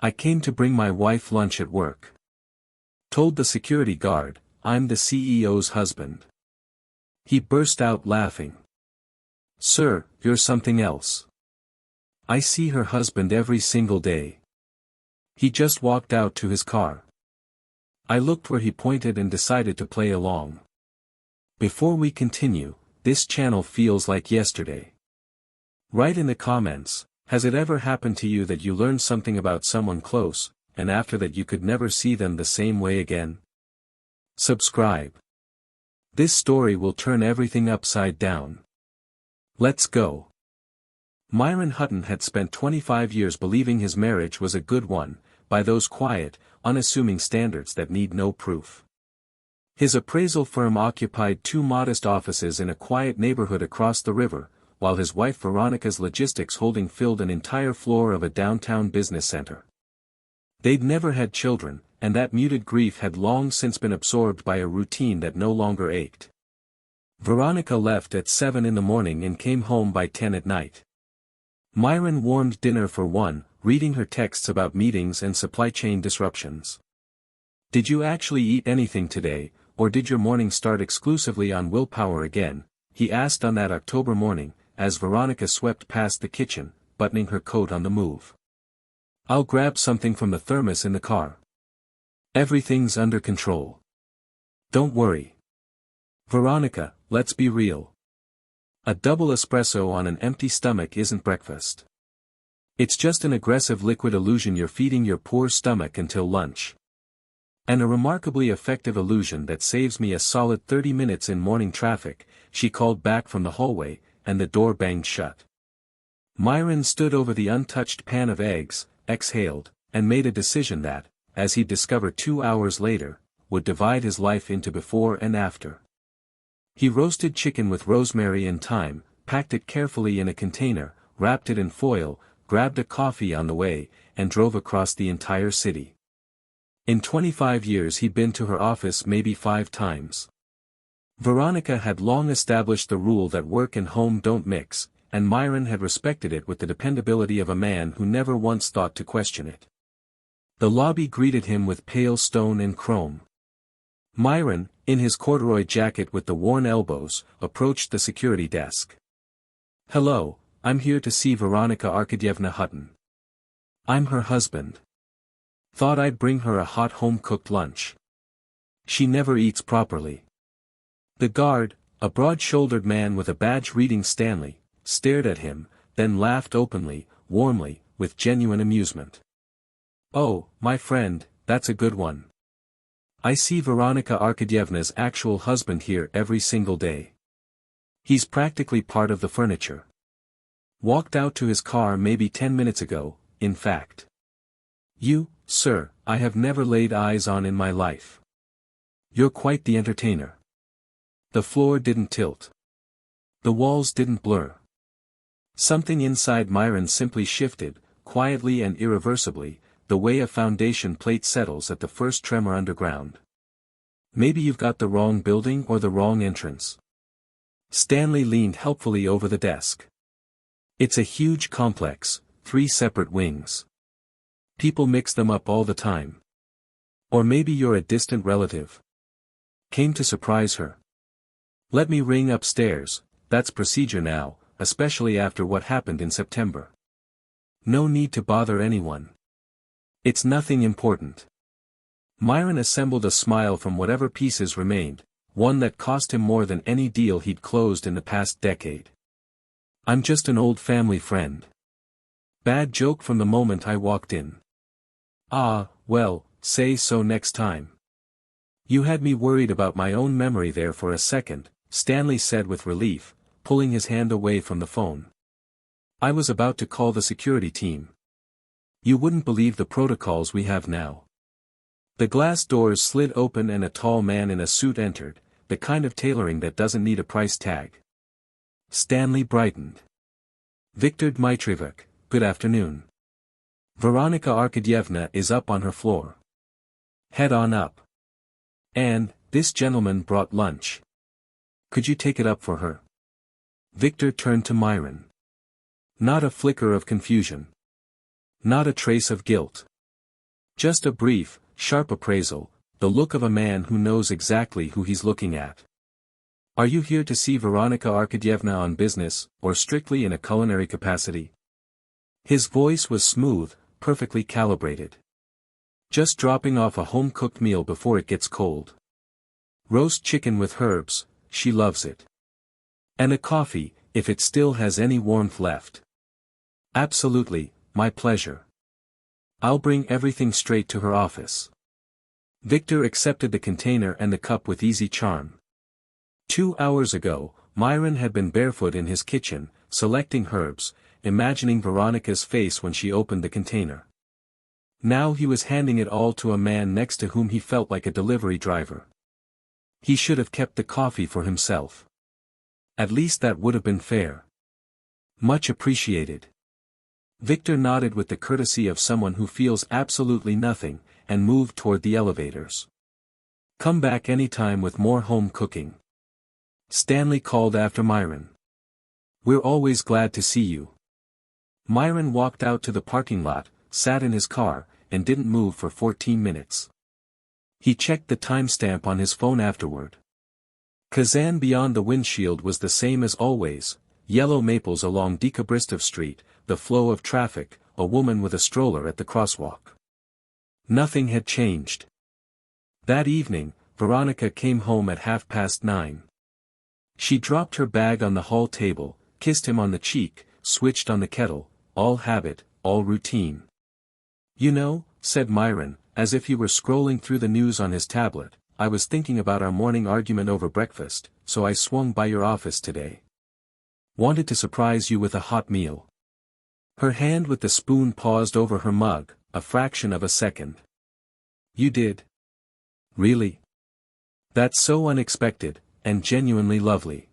I came to bring my wife lunch at work. Told the security guard, I'm the CEO's husband. He burst out laughing. Sir, you're something else. I see her husband every single day. He just walked out to his car. I looked where he pointed and decided to play along. Before we continue, this channel feels like yesterday. Write in the comments, has it ever happened to you that you learned something about someone close, and after that you could never see them the same way again? Subscribe. This story will turn everything upside down. Let's go. Myron Hutton had spent 25 years believing his marriage was a good one, by those quiet, unassuming standards that need no proof. His appraisal firm occupied 2 modest offices in a quiet neighborhood across the river, while his wife Veronica's logistics holding filled an entire floor of a downtown business center. They'd never had children, and that muted grief had long since been absorbed by a routine that no longer ached. Veronica left at 7 in the morning and came home by 10 at night. Myron warmed dinner for one, reading her texts about meetings and supply chain disruptions. Did you actually eat anything today, or did your morning start exclusively on willpower again? He asked on that October morning, as Veronica swept past the kitchen, buttoning her coat on the move. I'll grab something from the thermos in the car. Everything's under control. Don't worry. Veronica, let's be real. A double espresso on an empty stomach isn't breakfast. It's just an aggressive liquid illusion you're feeding your poor stomach until lunch. And a remarkably effective illusion that saves me a solid 30 minutes in morning traffic, she called back from the hallway, and the door banged shut. Myron stood over the untouched pan of eggs, exhaled, and made a decision that, as he'd discover 2 hours later, would divide his life into before and after. He roasted chicken with rosemary and thyme, packed it carefully in a container, wrapped it in foil, grabbed a coffee on the way, and drove across the entire city. In 25 years he'd been to her office maybe 5 times. Veronica had long established the rule that work and home don't mix, and Myron had respected it with the dependability of a man who never once thought to question it. The lobby greeted him with pale stone and chrome. Myron, in his corduroy jacket with the worn elbows, approached the security desk. Hello, I'm here to see Veronica Arkadyevna Hutton. I'm her husband. Thought I'd bring her a hot home-cooked lunch. She never eats properly. The guard, a broad-shouldered man with a badge reading Stanley, stared at him, then laughed openly, warmly, with genuine amusement. Oh, my friend, that's a good one. I see Veronica Arkadyevna's actual husband here every single day. He's practically part of the furniture. Walked out to his car maybe 10 minutes ago, in fact. You, sir, I have never laid eyes on in my life. You're quite the entertainer. The floor didn't tilt. The walls didn't blur. Something inside Myron simply shifted, quietly and irreversibly, the way a foundation plate settles at the first tremor underground. Maybe you've got the wrong building or the wrong entrance. Stanley leaned helpfully over the desk. It's a huge complex, 3 separate wings. People mix them up all the time. Or maybe you're a distant relative. Came to surprise her. Let me ring upstairs, that's procedure now, especially after what happened in September. No need to bother anyone. It's nothing important. Myron assembled a smile from whatever pieces remained, one that cost him more than any deal he'd closed in the past decade. I'm just an old family friend. Bad joke from the moment I walked in. Ah, well, say so next time. You had me worried about my own memory there for a second, Stanley said with relief, pulling his hand away from the phone. I was about to call the security team. You wouldn't believe the protocols we have now. The glass doors slid open and a tall man in a suit entered, the kind of tailoring that doesn't need a price tag. Stanley brightened. Viktor Dmitrievich, good afternoon. Veronica Arkadyevna is up on her floor. Head on up. And, this gentleman brought lunch. Could you take it up for her? Viktor turned to Myron. Not a flicker of confusion. Not a trace of guilt. Just a brief, sharp appraisal, the look of a man who knows exactly who he's looking at. Are you here to see Veronica Arkadyevna on business, or strictly in a culinary capacity? His voice was smooth, perfectly calibrated. Just dropping off a home-cooked meal before it gets cold. Roast chicken with herbs, she loves it. And a coffee, if it still has any warmth left. Absolutely, my pleasure. I'll bring everything straight to her office. Victor accepted the container and the cup with easy charm. 2 hours ago, Myron had been barefoot in his kitchen, selecting herbs, imagining Veronica's face when she opened the container. Now he was handing it all to a man next to whom he felt like a delivery driver. He should have kept the coffee for himself. At least that would have been fair. Much appreciated. Victor nodded with the courtesy of someone who feels absolutely nothing, and moved toward the elevators. Come back anytime with more home cooking. Stanley called after Myron. We're always glad to see you. Myron walked out to the parking lot, sat in his car, and didn't move for 14 minutes. He checked the timestamp on his phone afterward. Kazan beyond the windshield was the same as always, yellow maples along Dekabristov Street, the flow of traffic, a woman with a stroller at the crosswalk. Nothing had changed. That evening, Veronica came home at 9:30. She dropped her bag on the hall table, kissed him on the cheek, switched on the kettle, all habit, all routine. You know, said Myron, as if he were scrolling through the news on his tablet, I was thinking about our morning argument over breakfast, so I swung by your office today. Wanted to surprise you with a hot meal. Her hand with the spoon paused over her mug, a fraction of a second. You did? Really? That's so unexpected, and genuinely lovely.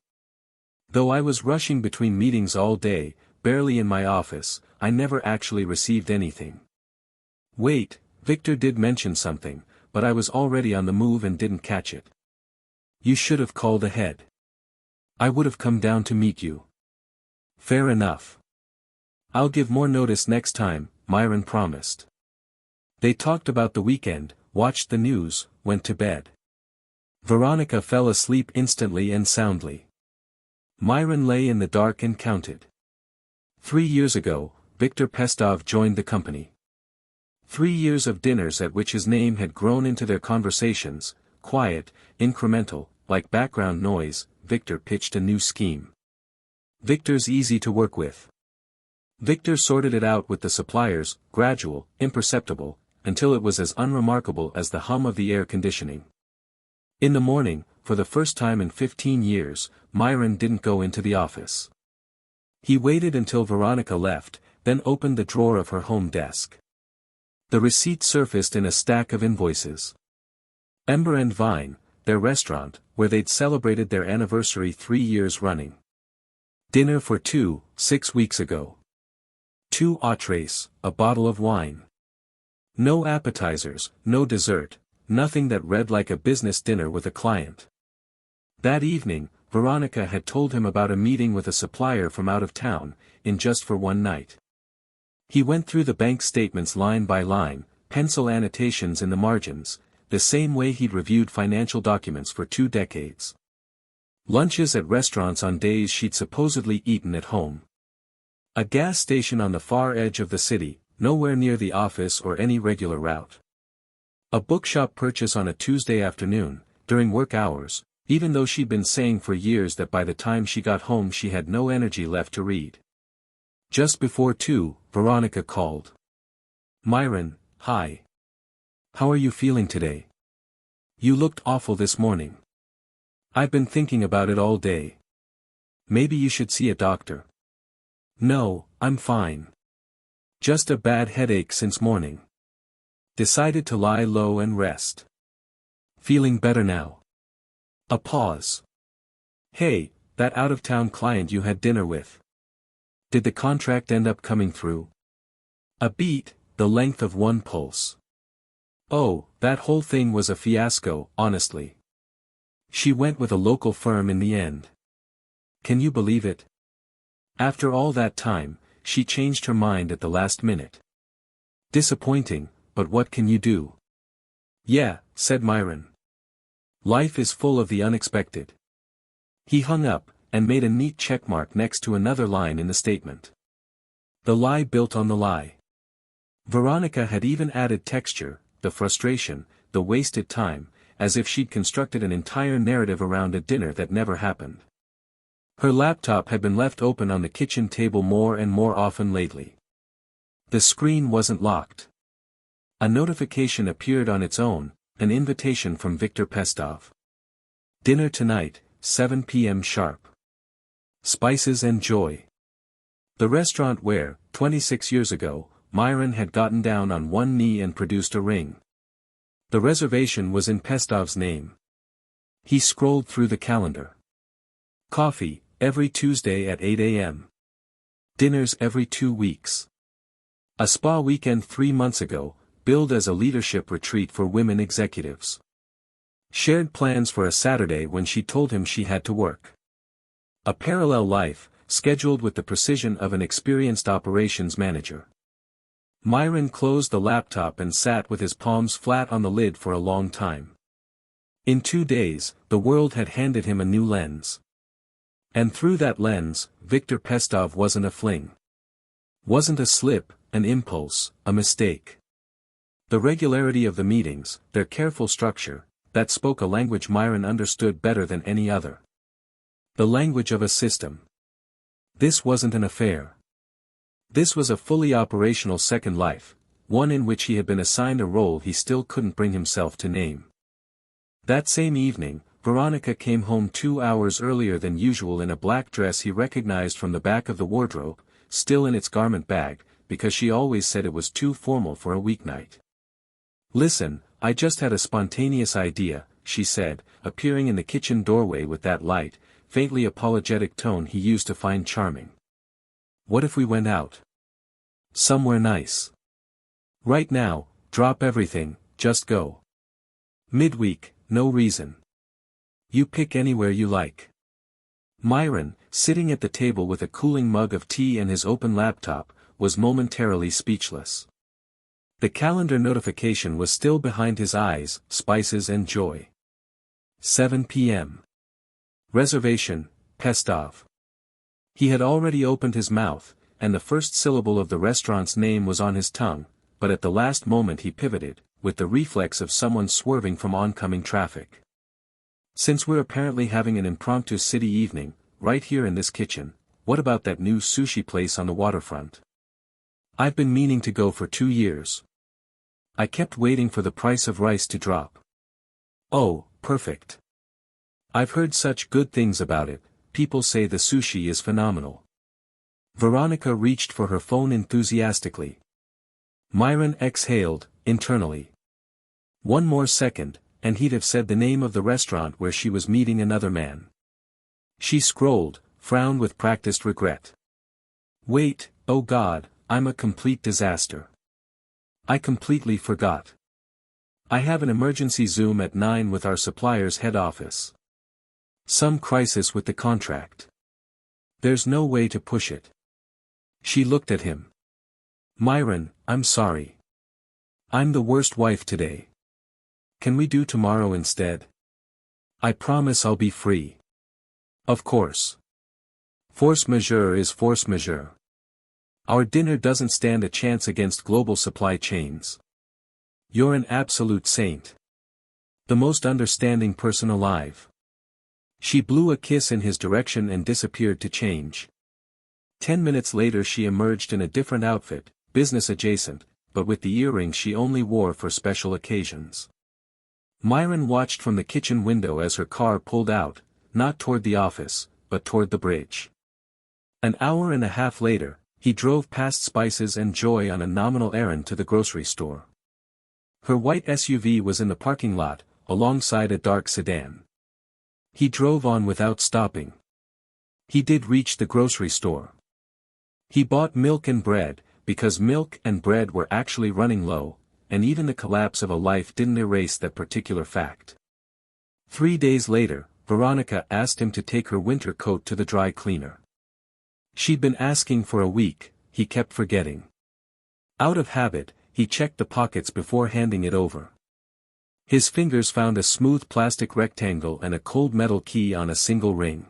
Though I was rushing between meetings all day, barely in my office, I never actually received anything. Wait, Victor did mention something, but I was already on the move and didn't catch it. You should have called ahead. I would have come down to meet you. Fair enough. I'll give more notice next time, Myron promised. They talked about the weekend, watched the news, went to bed. Veronica fell asleep instantly and soundly. Myron lay in the dark and counted. 3 years ago, Viktor Pestov joined the company. 3 years of dinners at which his name had grown into their conversations, quiet, incremental, like background noise. Victor pitched a new scheme. Victor's easy to work with. Victor sorted it out with the suppliers, gradual, imperceptible, until it was as unremarkable as the hum of the air conditioning. In the morning, for the first time in 15 years, Myron didn't go into the office. He waited until Veronica left, then opened the drawer of her home desk. The receipt surfaced in a stack of invoices. Ember and Vine, their restaurant, where they'd celebrated their anniversary 3 years running. Dinner for two, 6 weeks ago. 2 entrees, a bottle of wine. No appetizers, no dessert, nothing that read like a business dinner with a client. That evening, Veronica had told him about a meeting with a supplier from out of town, in just for one night. He went through the bank statements line by line, pencil annotations in the margins, the same way he'd reviewed financial documents for 2 decades. Lunches at restaurants on days she'd supposedly eaten at home. A gas station on the far edge of the city, nowhere near the office or any regular route. A bookshop purchase on a Tuesday afternoon, during work hours, even though she'd been saying for years that by the time she got home she had no energy left to read. Just before 2, Veronica called. Myron, hi. How are you feeling today? You looked awful this morning. I've been thinking about it all day. Maybe you should see a doctor. No, I'm fine. Just a bad headache since morning. Decided to lie low and rest. Feeling better now. A pause. Hey, that out-of-town client you had dinner with. Did the contract end up coming through? A beat, the length of one pulse. Oh, that whole thing was a fiasco, honestly. She went with a local firm in the end. Can you believe it? After all that time, she changed her mind at the last minute. Disappointing, but what can you do? Yeah, said Myron. Life is full of the unexpected. He hung up, and made a neat checkmark next to another line in the statement. The lie built on the lie. Veronica had even added texture, the frustration, the wasted time, as if she'd constructed an entire narrative around a dinner that never happened. Her laptop had been left open on the kitchen table more and more often lately. The screen wasn't locked. A notification appeared on its own, an invitation from Viktor Pestov. Dinner tonight, 7 p.m. sharp. Spices and Joy. The restaurant where, 26 years ago, Myron had gotten down on one knee and produced a ring. The reservation was in Pestov's name. He scrolled through the calendar. Coffee, every Tuesday at 8 a.m. Dinners every 2 weeks. A spa weekend 3 months ago, billed as a leadership retreat for women executives. Shared plans for a Saturday when she told him she had to work. A parallel life, scheduled with the precision of an experienced operations manager. Myron closed the laptop and sat with his palms flat on the lid for a long time. In 2 days, the world had handed him a new lens. And through that lens, Viktor Pestov wasn't a fling. Wasn't a slip, an impulse, a mistake. The regularity of the meetings, their careful structure, that spoke a language Myron understood better than any other. The language of a system. This wasn't an affair. This was a fully operational second life, one in which he had been assigned a role he still couldn't bring himself to name. That same evening, Veronica came home 2 hours earlier than usual in a black dress he recognized from the back of the wardrobe, still in its garment bag, because she always said it was too formal for a weeknight. Listen, I just had a spontaneous idea, she said, appearing in the kitchen doorway with that light, faintly apologetic tone he used to find charming. What if we went out? Somewhere nice. Right now, drop everything, just go. Midweek, no reason. You pick anywhere you like. Myron, sitting at the table with a cooling mug of tea and his open laptop, was momentarily speechless. The calendar notification was still behind his eyes, Spices and Joy. 7 p.m. Reservation, Pestov. He had already opened his mouth, and the first syllable of the restaurant's name was on his tongue, but at the last moment he pivoted, with the reflex of someone swerving from oncoming traffic. Since we're apparently having an impromptu city evening, right here in this kitchen, what about that new sushi place on the waterfront? I've been meaning to go for 2 years. I kept waiting for the price of rice to drop. Oh, perfect. I've heard such good things about it, people say the sushi is phenomenal. Veronica reached for her phone enthusiastically. Myron exhaled, internally. One more second, and he'd have said the name of the restaurant where she was meeting another man. She scrolled, frowned with practiced regret. Wait, oh God, I'm a complete disaster. I completely forgot. I have an emergency Zoom at 9 with our supplier's head office. Some crisis with the contract. There's no way to push it. She looked at him. Myron, I'm sorry. I'm the worst wife today. Can we do tomorrow instead? I promise I'll be free. Of course. Force majeure is force majeure. Our dinner doesn't stand a chance against global supply chains. You're an absolute saint. The most understanding person alive. She blew a kiss in his direction and disappeared to change. 10 minutes later she emerged in a different outfit, business adjacent, but with the earrings she only wore for special occasions. Myron watched from the kitchen window as her car pulled out, not toward the office, but toward the bridge. An hour and a half later, he drove past Spices and Joy on a nominal errand to the grocery store. Her white SUV was in the parking lot, alongside a dark sedan. He drove on without stopping. He did reach the grocery store. He bought milk and bread, because milk and bread were actually running low, and even the collapse of a life didn't erase that particular fact. 3 days later, Veronica asked him to take her winter coat to the dry cleaner. She'd been asking for a week, he kept forgetting. Out of habit, he checked the pockets before handing it over. His fingers found a smooth plastic rectangle and a cold metal key on a single ring.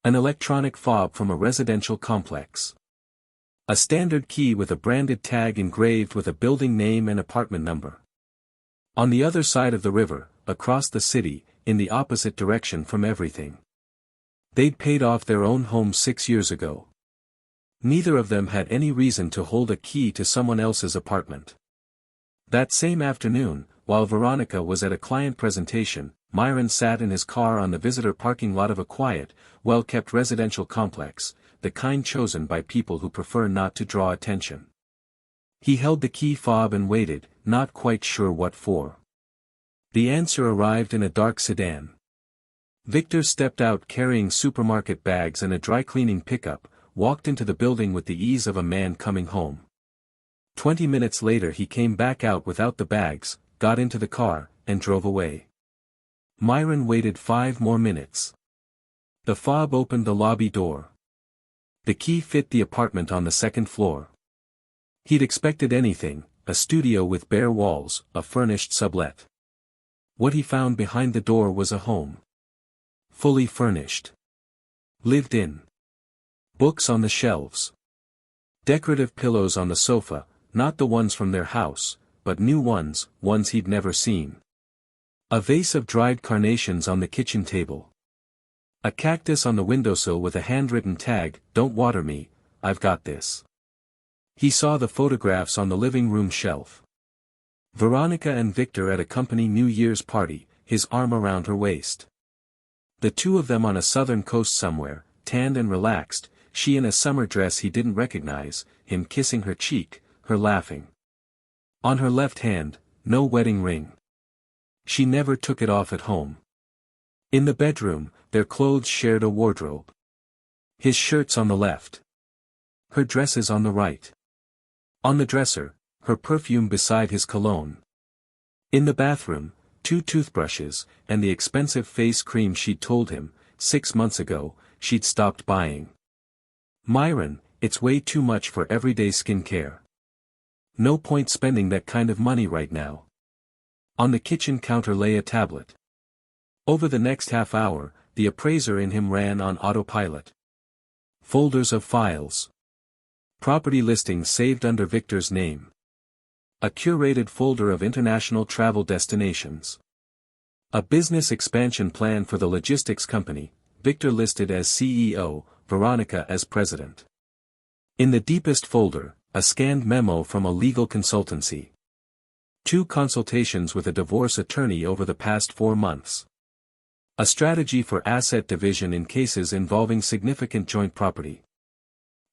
An electronic fob from a residential complex. A standard key with a branded tag engraved with a building name and apartment number. On the other side of the river, across the city, in the opposite direction from everything. They'd paid off their own home 6 years ago. Neither of them had any reason to hold a key to someone else's apartment. That same afternoon, while Veronica was at a client presentation, Myron sat in his car on the visitor parking lot of a quiet, well-kept residential complex, the kind chosen by people who prefer not to draw attention. He held the key fob and waited, not quite sure what for. The answer arrived in a dark sedan. Victor stepped out carrying supermarket bags and a dry-cleaning pickup, walked into the building with the ease of a man coming home. 20 minutes later he came back out without the bags, got into the car, and drove away. Myron waited 5 more minutes. The fob opened the lobby door. The key fit the apartment on the 2nd floor. He'd expected anything, a studio with bare walls, a furnished sublet. What he found behind the door was a home. Fully furnished. Lived in. Books on the shelves. Decorative pillows on the sofa, not the ones from their house, but new ones, ones he'd never seen. A vase of dried carnations on the kitchen table. A cactus on the windowsill with a handwritten tag, "Don't water me, I've got this." He saw the photographs on the living room shelf. Veronica and Victor at a company New Year's party, his arm around her waist. The two of them on a southern coast somewhere, tanned and relaxed, she in a summer dress he didn't recognize, him kissing her cheek, her laughing. On her left hand, no wedding ring. She never took it off at home. In the bedroom, their clothes shared a wardrobe. His shirts on the left. Her dresses on the right. On the dresser, her perfume beside his cologne. In the bathroom, 2 toothbrushes, and the expensive face cream she'd told him, 6 months ago, she'd stopped buying. Myron, it's way too much for everyday skincare. No point spending that kind of money right now. On the kitchen counter lay a tablet. Over the next half hour, the appraiser in him ran on autopilot. Folders of files. Property listings saved under Victor's name. A curated folder of international travel destinations. A business expansion plan for the logistics company, Victor listed as CEO, Veronica as president. In the deepest folder, a scanned memo from a legal consultancy. 2 consultations with a divorce attorney over the past 4 months. A strategy for asset division in cases involving significant joint property.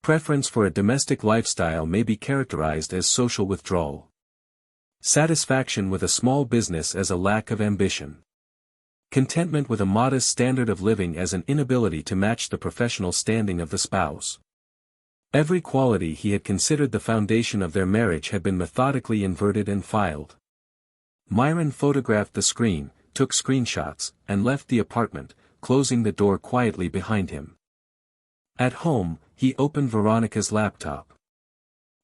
Preference for a domestic lifestyle may be characterized as social withdrawal. Satisfaction with a small business as a lack of ambition. Contentment with a modest standard of living as an inability to match the professional standing of the spouse. Every quality he had considered the foundation of their marriage had been methodically inverted and filed. Myron photographed the screen, took screenshots, and left the apartment, closing the door quietly behind him. At home, he opened Veronica's laptop.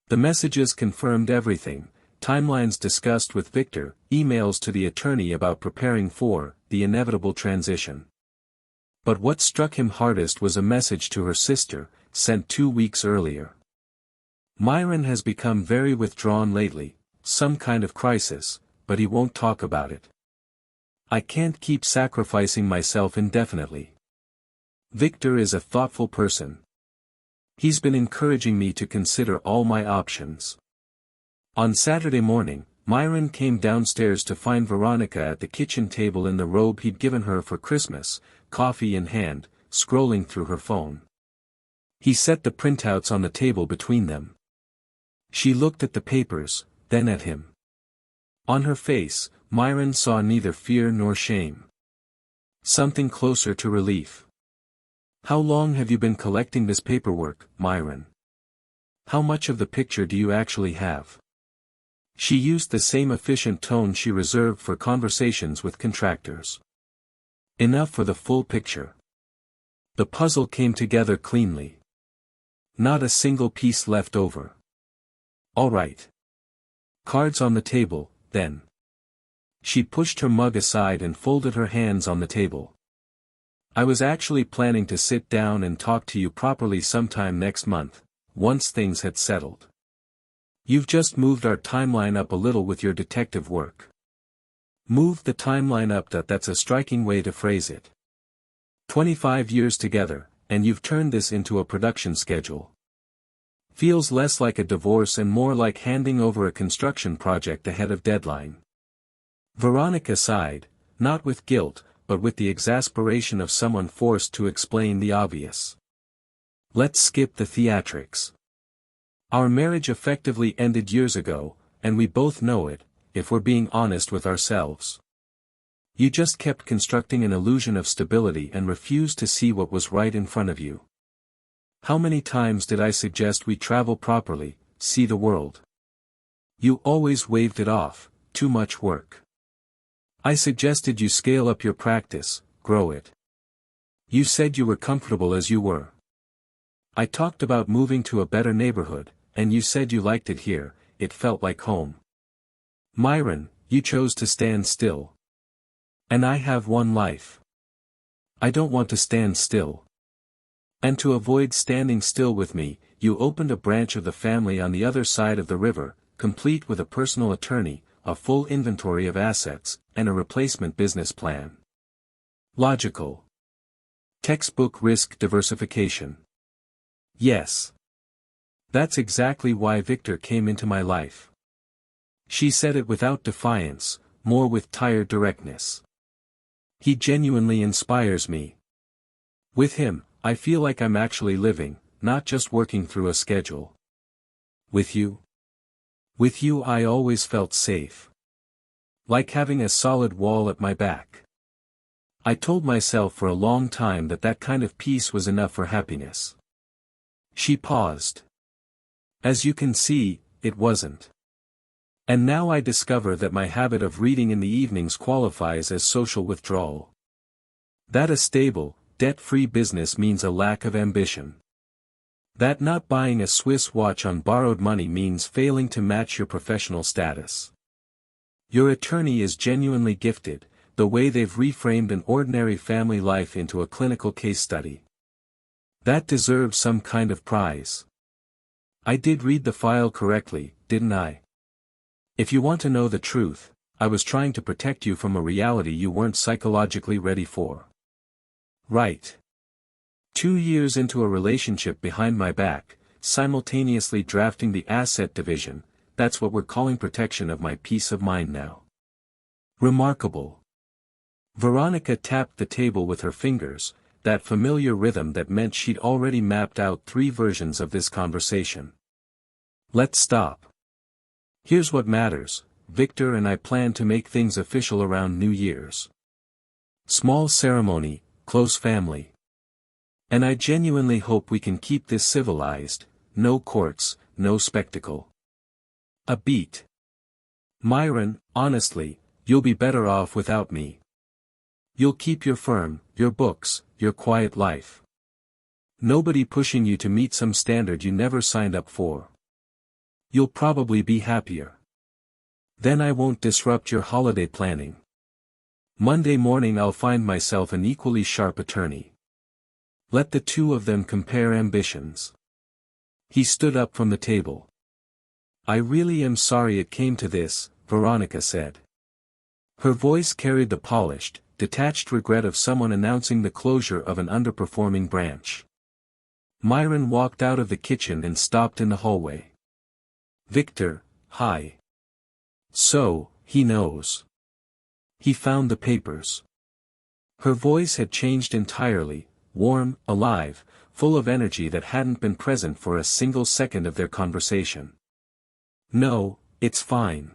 The messages confirmed everything. Timelines discussed with Victor, emails to the attorney about preparing for the inevitable transition. But what struck him hardest was a message to her sister, sent 2 weeks earlier. Myron has become very withdrawn lately, some kind of crisis, but he won't talk about it. I can't keep sacrificing myself indefinitely. Victor is a thoughtful person. He's been encouraging me to consider all my options. On Saturday morning, Myron came downstairs to find Veronica at the kitchen table in the robe he'd given her for Christmas, coffee in hand, scrolling through her phone. He set the printouts on the table between them. She looked at the papers, then at him. On her face, Myron saw neither fear nor shame. Something closer to relief. "How long have you been collecting this paperwork, Myron? How much of the picture do you actually have?" She used the same efficient tone she reserved for conversations with contractors. "Enough for the full picture." The puzzle came together cleanly. Not a single piece left over. "All right. Cards on the table, then. She pushed her mug aside and folded her hands on the table. I was actually planning to sit down and talk to you properly sometime next month, once things had settled. You've just moved our timeline up a little with your detective work. Moved the timeline up, that's a striking way to phrase it. 25 years together, and you've turned this into a production schedule. Feels less like a divorce and more like handing over a construction project ahead of deadline. Veronica sighed, not with guilt, but with the exasperation of someone forced to explain the obvious. Let's skip the theatrics. Our marriage effectively ended years ago, and we both know it, if we're being honest with ourselves. You just kept constructing an illusion of stability and refused to see what was right in front of you. How many times did I suggest we travel properly, see the world? You always waved it off, too much work. I suggested you scale up your practice, grow it. You said you were comfortable as you were. I talked about moving to a better neighborhood, and you said you liked it here, it felt like home. Myron, you chose to stand still. And I have one life. I don't want to stand still. And to avoid standing still with me, you opened a branch of the family on the other side of the river, complete with a personal attorney, a full inventory of assets, and a replacement business plan. Logical. Textbook risk diversification. Yes. That's exactly why Victor came into my life. She said it without defiance, more with tired directness. He genuinely inspires me. With him, I feel like I'm actually living, not just working through a schedule. With you? With you I always felt safe. Like having a solid wall at my back. I told myself for a long time that kind of peace was enough for happiness. She paused. As you can see, it wasn't. And now I discover that my habit of reading in the evenings qualifies as social withdrawal. That a stable, debt-free business means a lack of ambition. That not buying a Swiss watch on borrowed money means failing to match your professional status. Your attorney is genuinely gifted, the way they've reframed an ordinary family life into a clinical case study. That deserves some kind of prize. I did read the file correctly, didn't I? If you want to know the truth, I was trying to protect you from a reality you weren't psychologically ready for. Right. 2 years into a relationship behind my back, simultaneously drafting the asset division, that's what we're calling protection of my peace of mind now. Remarkable. Veronica tapped the table with her fingers, that familiar rhythm that meant she'd already mapped out 3 versions of this conversation. Let's stop. Here's what matters, Victor and I plan to make things official around New Year's. Small ceremony, close family. And I genuinely hope we can keep this civilized, no courts, no spectacle. A beat. Myron, honestly, you'll be better off without me. You'll keep your firm, your books, your quiet life. Nobody pushing you to meet some standard you never signed up for. You'll probably be happier. Then I won't disrupt your holiday planning. Monday morning I'll find myself an equally sharp attorney. Let the 2 of them compare ambitions. He stood up from the table. I really am sorry it came to this, Veronica said. Her voice carried the polished, detached regret of someone announcing the closure of an underperforming branch. Myron walked out of the kitchen and stopped in the hallway. Victor, hi. So, he knows. He found the papers. Her voice had changed entirely, warm, alive, full of energy that hadn't been present for a single second of their conversation. No, it's fine.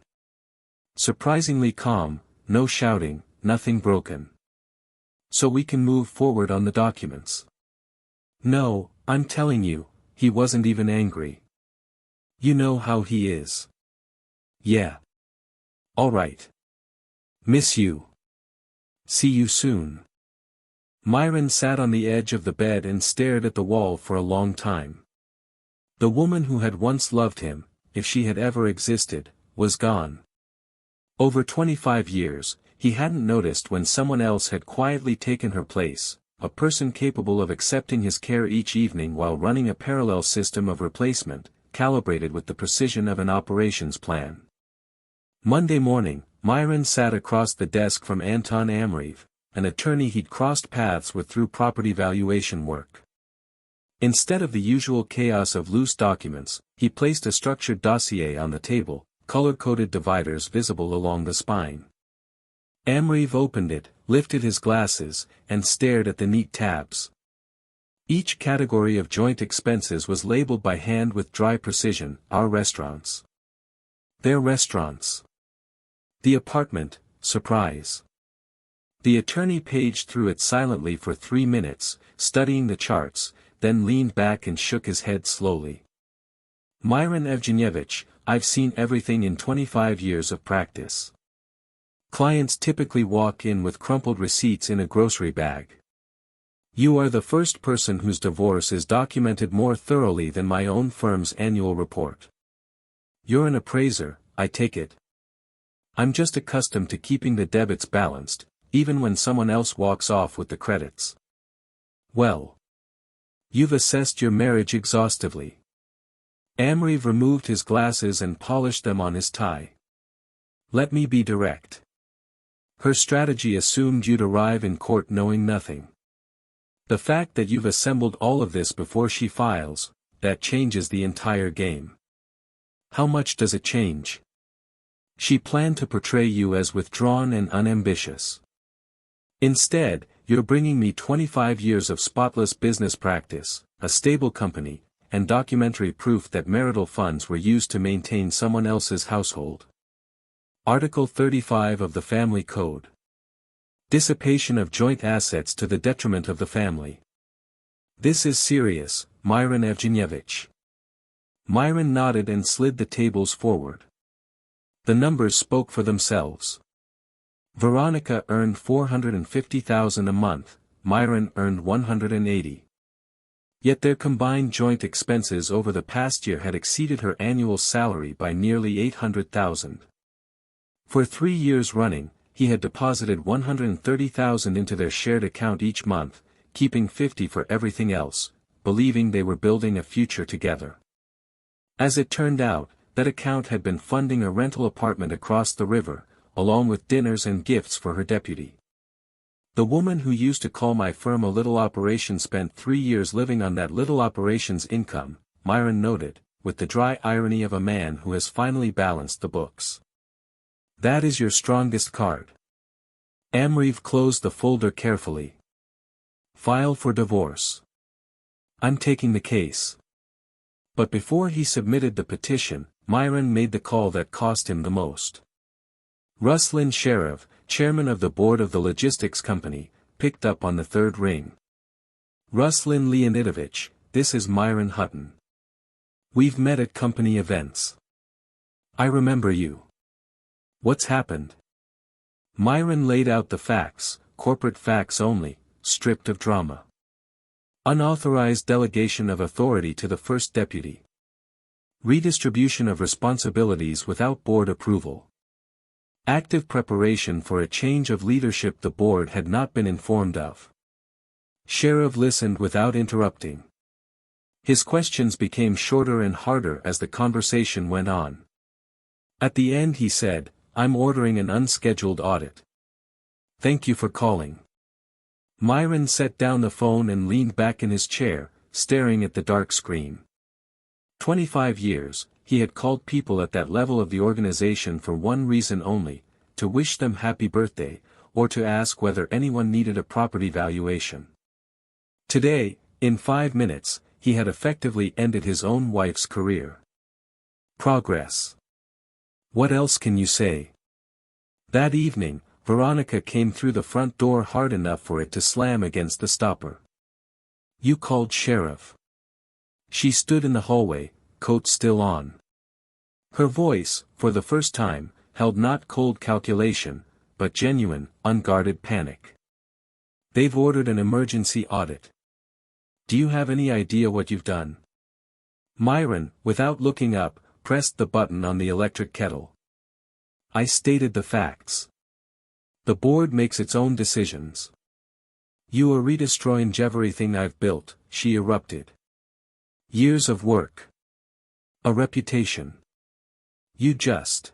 Surprisingly calm, no shouting, nothing broken. So we can move forward on the documents. No, I'm telling you, he wasn't even angry. You know how he is. Yeah. All right. Miss you. See you soon. Myron sat on the edge of the bed and stared at the wall for a long time. The woman who had once loved him, if she had ever existed, was gone. Over 25 years, he hadn't noticed when someone else had quietly taken her place, a person capable of accepting his care each evening while running a parallel system of replacement, calibrated with the precision of an operations plan. Monday morning, Myron sat across the desk from Anton Amreev, an attorney he'd crossed paths with through property valuation work. Instead of the usual chaos of loose documents, he placed a structured dossier on the table, color-coded dividers visible along the spine. Amreev opened it, lifted his glasses, and stared at the neat tabs. Each category of joint expenses was labeled by hand with dry precision: our restaurants. Their restaurants. The apartment, surprise. The attorney paged through it silently for 3 minutes, studying the charts, then leaned back and shook his head slowly. Myron Evgenyevich, I've seen everything in 25 years of practice. Clients typically walk in with crumpled receipts in a grocery bag. You are the first person whose divorce is documented more thoroughly than my own firm's annual report. You're an appraiser, I take it. I'm just accustomed to keeping the debits balanced, even when someone else walks off with the credits. Well. You've assessed your marriage exhaustively. Amreev removed his glasses and polished them on his tie. Let me be direct. Her strategy assumed you'd arrive in court knowing nothing. The fact that you've assembled all of this before she files, that changes the entire game. How much does it change? She planned to portray you as withdrawn and unambitious. Instead, you're bringing me 25 years of spotless business practice, a stable company, and documentary proof that marital funds were used to maintain someone else's household. Article 35 of the Family Code. Dissipation of joint assets to the detriment of the family. This is serious, Myron Evgenyevich. Myron nodded and slid the tables forward. The numbers spoke for themselves. Veronica earned $450,000 a month, Myron earned $180,000. Yet their combined joint expenses over the past year had exceeded her annual salary by nearly $800,000. For 3 years running, he had deposited $130,000 into their shared account each month, keeping $50,000 for everything else, believing they were building a future together. As it turned out, that account had been funding a rental apartment across the river, along with dinners and gifts for her deputy. The woman who used to call my firm a little operation spent 3 years living on that little operation's income, Myron noted, with the dry irony of a man who has finally balanced the books. That is your strongest card. Amreev closed the folder carefully. File for divorce. I'm taking the case. But before he submitted the petition, Myron made the call that cost him the most. Ruslan Sheriff, chairman of the board of the logistics company, picked up on the third ring. Ruslan Leonidovich, this is Myron Hutton. We've met at company events. I remember you. What's happened? Myron laid out the facts, corporate facts only, stripped of drama. Unauthorized delegation of authority to the first deputy. Redistribution of responsibilities without board approval. Active preparation for a change of leadership the board had not been informed of. Sheriff listened without interrupting. His questions became shorter and harder as the conversation went on. At the end he said, I'm ordering an unscheduled audit. Thank you for calling. Myron set down the phone and leaned back in his chair, staring at the dark screen. 25 years, he had called people at that level of the organization for one reason only, to wish them happy birthday, or to ask whether anyone needed a property valuation. Today, in 5 minutes, he had effectively ended his own wife's career. Progress. What else can you say? That evening, Veronica came through the front door hard enough for it to slam against the stopper. You called Sheriff. She stood in the hallway, coat still on. Her voice, for the first time, held not cold calculation, but genuine, unguarded panic. They've ordered an emergency audit. Do you have any idea what you've done? Myron, without looking up, pressed the button on the electric kettle. I stated the facts. The board makes its own decisions. You are redestroying everything I've built, she erupted. Years of work. A reputation. You just.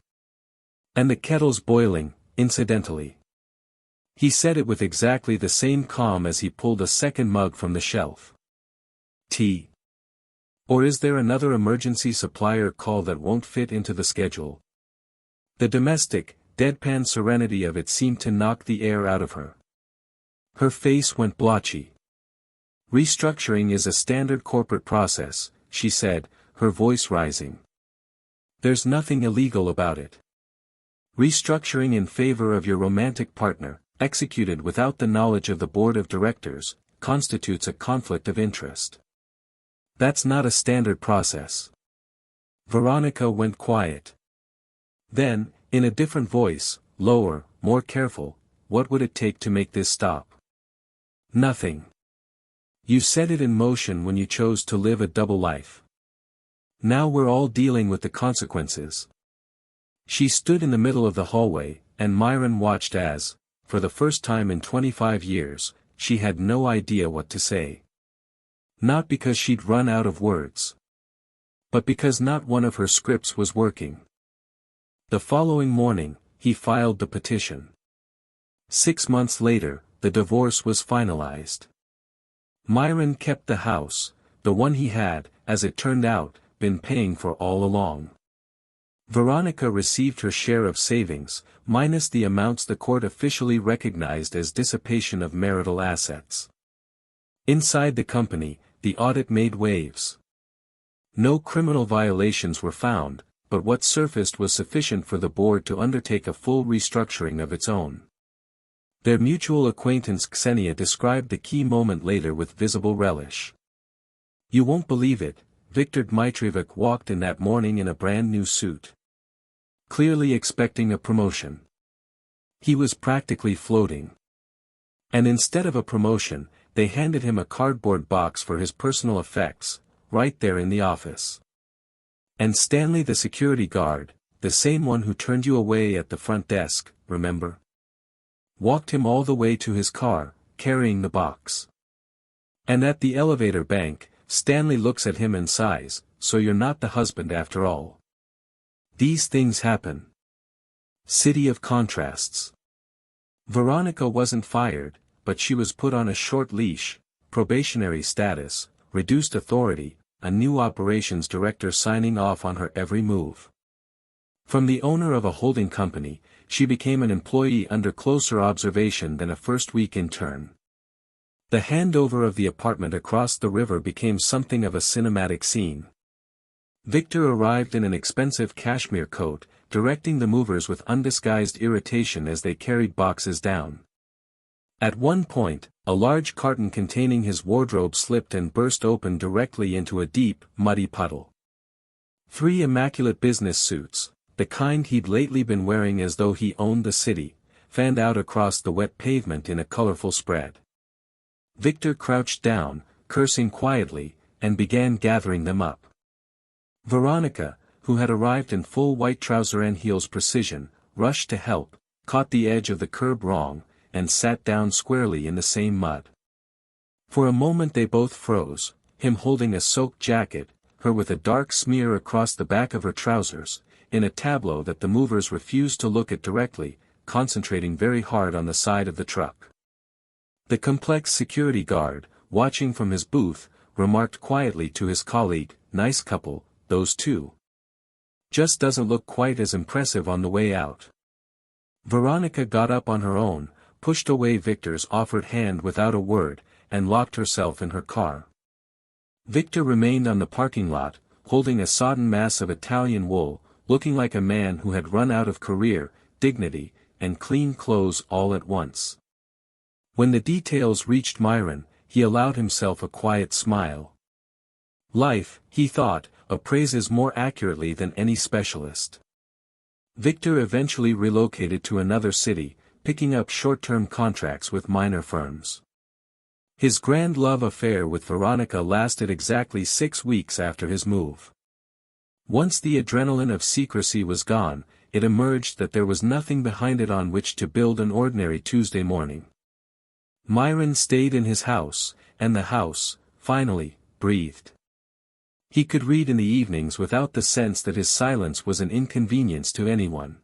And the kettle's boiling, incidentally. He said it with exactly the same calm as he pulled a second mug from the shelf. Tea. Or is there another emergency supplier call that won't fit into the schedule? The domestic, deadpan serenity of it seemed to knock the air out of her. Her face went blotchy. Restructuring is a standard corporate process, she said, her voice rising. There's nothing illegal about it. Restructuring in favor of your romantic partner, executed without the knowledge of the board of directors, constitutes a conflict of interest. That's not a standard process. Veronica went quiet. Then, in a different voice, lower, more careful, what would it take to make this stop? Nothing. You set it in motion when you chose to live a double life. Now we're all dealing with the consequences. She stood in the middle of the hallway, and Myron watched as, for the first time in 25 years, she had no idea what to say. Not because she'd run out of words. But because not one of her scripts was working. The following morning, he filed the petition. 6 months later, the divorce was finalized. Myron kept the house, the one he had, as it turned out, been paying for all along. Veronica received her share of savings, minus the amounts the court officially recognized as dissipation of marital assets. Inside the company, the audit made waves. No criminal violations were found, but what surfaced was sufficient for the board to undertake a full restructuring of its own. Their mutual acquaintance Ksenia described the key moment later with visible relish. You won't believe it, Viktor Dmitrievich walked in that morning in a brand new suit. Clearly expecting a promotion. He was practically floating. And instead of a promotion, they handed him a cardboard box for his personal effects, right there in the office. And Stanley the security guard, the same one who turned you away at the front desk, remember? Walked him all the way to his car, carrying the box. And at the elevator bank, Stanley looks at him and sighs, so you're not the husband after all. These things happen. City of contrasts. Veronica wasn't fired, but she was put on a short leash, probationary status, reduced authority, a new operations director signing off on her every move. From the owner of a holding company, she became an employee under closer observation than a first-week intern. The handover of the apartment across the river became something of a cinematic scene. Victor arrived in an expensive cashmere coat, directing the movers with undisguised irritation as they carried boxes down. At one point, a large carton containing his wardrobe slipped and burst open directly into a deep, muddy puddle. 3 immaculate business suits, the kind he'd lately been wearing as though he owned the city, fanned out across the wet pavement in a colorful spread. Victor crouched down, cursing quietly, and began gathering them up. Veronica, who had arrived in full white trouser and heels precision, rushed to help, caught the edge of the curb wrong, and sat down squarely in the same mud. For a moment they both froze, him holding a soaked jacket, her with a dark smear across the back of her trousers, in a tableau that the movers refused to look at directly, concentrating very hard on the side of the truck. The complex security guard, watching from his booth, remarked quietly to his colleague, "Nice couple, those two. Just doesn't look quite as impressive on the way out." Veronica got up on her own, pushed away Victor's offered hand without a word, and locked herself in her car. Victor remained on the parking lot, holding a sodden mass of Italian wool, looking like a man who had run out of career, dignity, and clean clothes all at once. When the details reached Myron, he allowed himself a quiet smile. Life, he thought, appraises more accurately than any specialist. Victor eventually relocated to another city, picking up short-term contracts with minor firms. His grand love affair with Veronica lasted exactly 6 weeks after his move. Once the adrenaline of secrecy was gone, it emerged that there was nothing behind it on which to build an ordinary Tuesday morning. Myron stayed in his house, and the house, finally, breathed. He could read in the evenings without the sense that his silence was an inconvenience to anyone.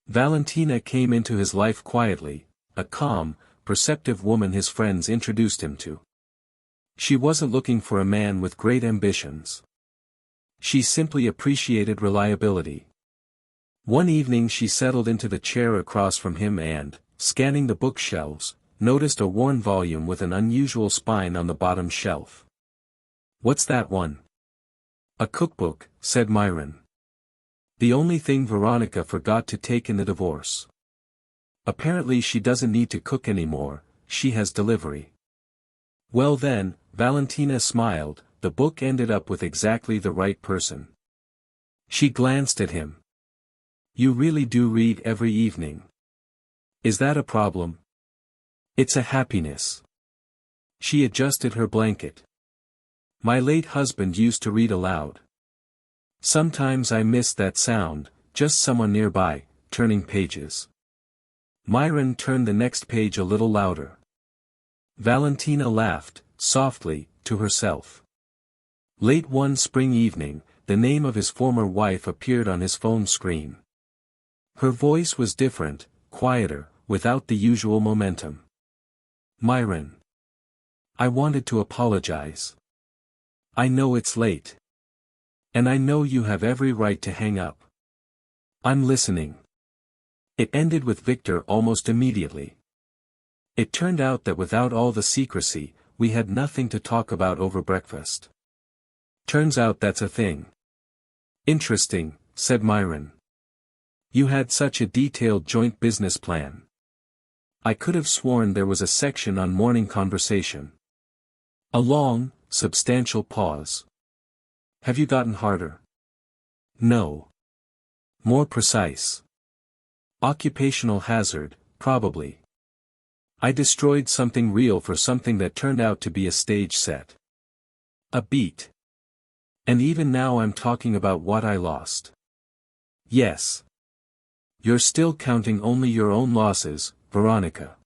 Valentina came into his life quietly, a calm, perceptive woman his friends introduced him to. She wasn't looking for a man with great ambitions. She simply appreciated reliability. One evening she settled into the chair across from him and, scanning the bookshelves, noticed a worn volume with an unusual spine on the bottom shelf. "What's that one?" "A cookbook," said Myron. "The only thing Veronica forgot to take in the divorce. Apparently she doesn't need to cook anymore, she has delivery." Well then, Valentina smiled, the book ended up with exactly the right person. She glanced at him. "You really do read every evening. Is that a problem?" "It's a happiness." She adjusted her blanket. "My late husband used to read aloud. Sometimes I miss that sound, just someone nearby, turning pages." Myron turned the next page a little louder. Valentina laughed, softly, to herself. Late one spring evening, the name of his former wife appeared on his phone screen. Her voice was different, quieter, without the usual momentum. "Myron. I wanted to apologize. I know it's late. And I know you have every right to hang up. I'm listening." It ended with Victor almost immediately. "It turned out that without all the secrecy, we had nothing to talk about over breakfast. Turns out that's a thing." "Interesting," said Myron. "You had such a detailed joint business plan. I could have sworn there was a section on morning conversation." A long, substantial pause. "Have you gotten harder?" "No. More precise. Occupational hazard, probably. I destroyed something real for something that turned out to be a stage set. A beat. And even now I'm talking about what I lost." "Yes. You're still counting only your own losses, Veronica."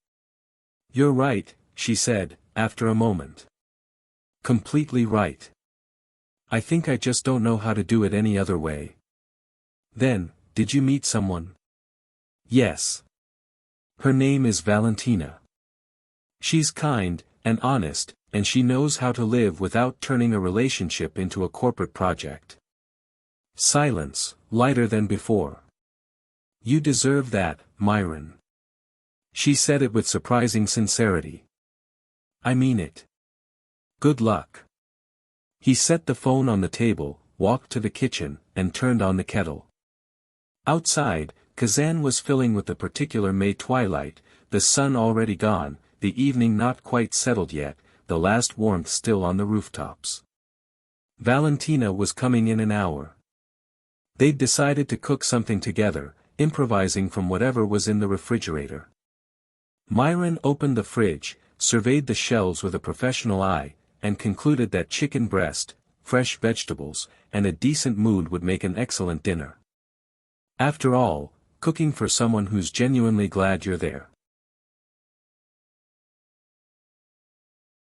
"You're right," she said, after a moment. "Completely right. I think I just don't know how to do it any other way." "Then, did you meet someone?" "Yes. Her name is Valentina. She's kind, and honest, and she knows how to live without turning a relationship into a corporate project." Silence, lighter than before. "You deserve that, Myron." She said it with surprising sincerity. "I mean it. Good luck." He set the phone on the table, walked to the kitchen, and turned on the kettle. Outside, Kazan was filling with the particular May twilight, the sun already gone, the evening not quite settled yet, the last warmth still on the rooftops. Valentina was coming in an hour. They'd decided to cook something together, improvising from whatever was in the refrigerator. Myron opened the fridge, surveyed the shelves with a professional eye, and concluded that chicken breast, fresh vegetables, and a decent mood would make an excellent dinner. After all, cooking for someone who's genuinely glad you're there.